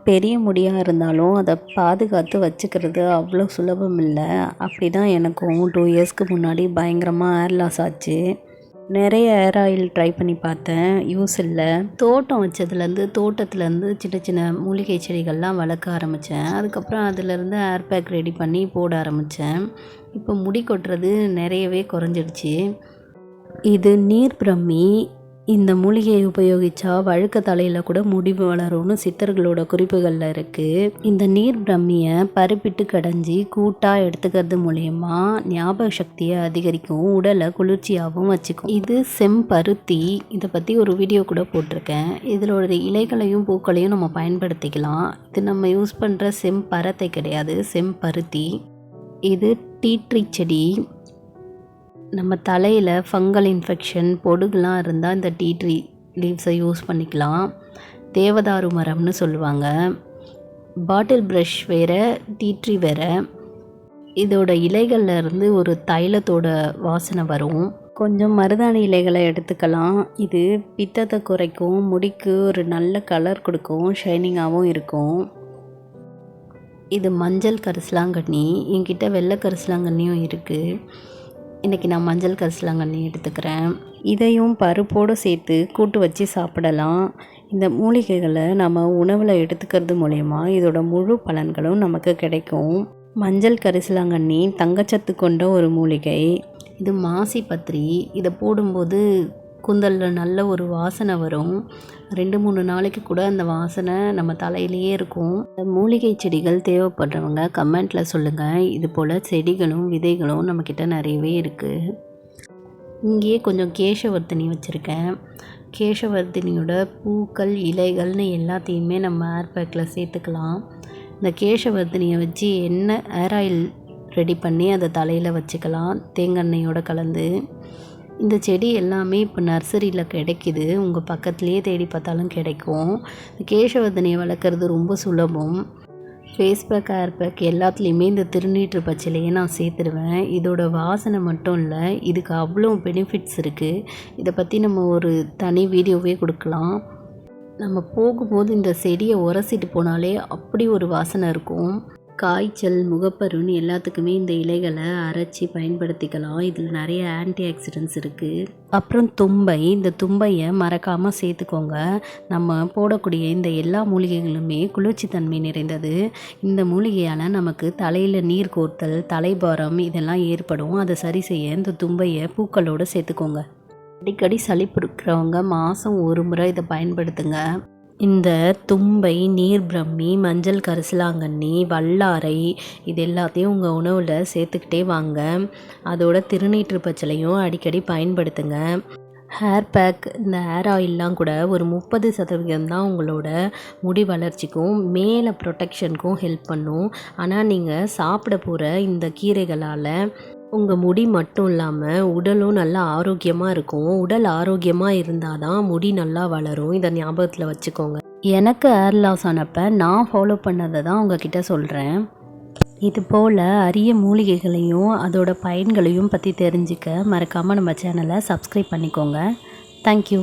பெரிய முடியாக இருந்தாலும் அதை பாதுகாத்து வச்சுக்கிறது அவ்வளோ சுலபம் இல்லை. அப்படி தான் எனக்கும் 2 இயர்ஸ்க்கு முன்னாடி பயங்கரமாக ஹேர் லாஸ் ஆச்சு. நிறைய ஹேர் ஆயில் ட்ரை பண்ணி பார்த்தேன், யூஸ் இல்லை. தோட்டம் வச்சதுலேருந்து தோட்டத்துலேருந்து சின்ன சின்ன மூலிகை செடிகள்லாம் வளர்க்க ஆரம்பித்தேன். அதுக்கப்புறம் அதிலேருந்து ஹேர் பேக் ரெடி பண்ணி போட ஆரம்பித்தேன். இப்போ முடி கொட்டுறது நிறையவே குறைஞ்சிடுச்சு. இது நீர் பிரம்மி. இந்த மூலிகையை உபயோகித்தா வழுக்க தலையில் கூட முடி வளரும்னு சித்தர்களோட குறிப்புகளில் இருக்குது. இந்த நீர் பிரம்மியை பருப்பிட்டு கடைஞ்சி கூட்டாக எடுத்துக்கிறது மூலயமா ஞாபக சக்தியை அதிகரிக்கும், உடலை குளிர்ச்சியாகவும் வச்சுக்கும். இது செம்பருத்தி. இதை பற்றி ஒரு வீடியோ கூட போட்டிருக்கேன். இதோட இலைகளையும் பூக்களையும் நம்ம பயன்படுத்திக்கலாம். இது நம்ம யூஸ் பண்ணுற செம்பரத்தை கிடையாது, செம்பருத்தி. இது டீட்ரி செடி. நம்ம தலையில் ஃபங்கல் இன்ஃபெக்ஷன் பொடுகுலாம் இருந்தால் இந்த டீட்ரி லீவ்ஸை யூஸ் பண்ணிக்கலாம். தேவதாரு மரம்னு சொல்லுவாங்க. பாட்டில் ப்ரஷ் வேறு, டீட்ரி வேறு. இதோட இலைகளில் இருந்து ஒரு தைலத்தோட வாசனை வரும். கொஞ்சம் மருதாணி இலைகளை எடுத்துக்கலாம். இது பித்தத்தை குறைக்கும், முடிக்கு ஒரு நல்ல கலர் கொடுக்கும், ஷைனிங்காகவும் இருக்கும். இது மஞ்சள் கரிசலாங்கண்ணி. என்கிட்ட வெள்ளை கரிசலாங்கண்ணியும் இருக்குது. இன்றைக்கி நான் மஞ்சள் கரிசலாங்கண்ணி எடுத்துக்கிறேன். இதையும் பருப்போடு சேர்த்து கூட்டு வச்சு சாப்பிடலாம். இந்த மூலிகைகளை நம்ம உணவில் எடுத்துக்கிறது மூலயமா இதோட முழு பலன்களும் நமக்கு கிடைக்கும். மஞ்சள் கரிசலாங்கண்ணி தங்கச்சத்து கொண்ட ஒரு மூலிகை. இது மாசி பத்திரி. இதை போடும்போது கூந்தலில் நல்ல ஒரு வாசனை வரும். 2-3 நாளைக்கு கூட அந்த வாசனை நம்ம தலையிலேயே இருக்கும். மூலிகை செடிகள் தேவைப்படுறவங்க கமெண்ட்டில் சொல்லுங்கள். இது போல் செடிகளும் விதைகளும் நம்மக்கிட்ட நிறையவே இருக்குது. இங்கேயே கொஞ்சம் கேசவர்த்தினி வச்சுருக்கேன். கேசவர்த்தினியோட பூக்கள், இலைகள்னு எல்லாத்தையுமே நம்ம ஹேர் பேக்கில் சேர்த்துக்கலாம். இந்த கேசவர்த்தினியை வச்சு ஹேர் ஆயில் ரெடி பண்ணி அதை தலையில் வச்சுக்கலாம், தேங்காய் கலந்து. இந்த செடி எல்லாமே இப்போ நர்சரியில் கிடைக்கிது. உங்கள் பக்கத்துலேயே தேடி பார்த்தாலும் கிடைக்கும். கேசவர்த்தினியை வளர்க்குறது ரொம்ப சுலபம். ஃபேஸ் பேக், ஹேர் பேக் எல்லாத்துலேயுமே இந்த திருநீற்று பச்சிலையே நான் சேர்த்துடுவேன். இதோட வாசனை மட்டும் இல்லை, இதுக்கு அவ்வளோ பெனிஃபிட்ஸ் இருக்குது. இதை பற்றி நம்ம ஒரு தனி வீடியோவே கொடுக்கலாம். நம்ம போகும்போது இந்த செடியை உரசிட்டு போனாலே அப்படி ஒரு வாசனை இருக்கும். காய்ச்சல், முகப்பருன்னு எல்லாத்துக்குமே இந்த இலைகளை அரைச்சி பயன்படுத்திக்கலாம். இதில் நிறைய ஆன்டி ஆக்சிடென்ட்ஸ் இருக்குது. அப்புறம் தும்பை. இந்த தும்பையை மறக்காமல் சேர்த்துக்கோங்க. நம்ம போடக்கூடிய இந்த எல்லா மூலிகைகளுமே குளிர்ச்சி தன்மை நிறைந்தது. இந்த மூலிகையால் நமக்கு தலையில் நீர் கோர்த்தல், தலைபாரம் இதெல்லாம் ஏற்படும். அதை சரி செய்ய இந்த தும்பையை பூக்களோடு சேர்த்துக்கோங்க. அடிக்கடி சளிப்பு இருக்கிறவங்க மாதம் 1 முறை இதை பயன்படுத்துங்க. இந்த தும்பை, நீர் பிரம்மி, மஞ்சள் கரிசலாங்கண்ணி, வல்லாரை இது எல்லாத்தையும் உங்கள் உணவில் சேர்த்துக்கிட்டே வாங்க. அதோட திருநீற்று பச்சிலையும் அடிக்கடி பயன்படுத்துங்க. ஹேர் பேக், இந்த ஹேர் ஆயிலெலாம் கூட ஒரு 30% தான் உங்களோட முடி வளர்ச்சிக்கும் மேலே ப்ரொடெக்ஷனுக்கும் ஹெல்ப் பண்ணும். ஆனால் நீங்கள் சாப்பிட போகிற இந்த கீரைகளால் உங்கள் முடி மட்டும் இல்லாமல் உடலும் நல்லா ஆரோக்கியமாக இருக்கும். உடல் ஆரோக்கியமாக இருந்தால் தான் முடி நல்லா வளரும். இதை ஞாபகத்தில் வச்சுக்கோங்க. எனக்கு ஹேர் லாஸ் ஆனப்போ நான் ஃபாலோ பண்ணதை தான் உங்ககிட்ட சொல்கிறேன். இது போல் அரிய மூலிகைகளையும் அதோட பயன்களையும் பற்றி தெரிஞ்சுக்க மறக்காமல் நம்ம சேனலை சப்ஸ்கிரைப் பண்ணிக்கோங்க. தேங்க்யூ.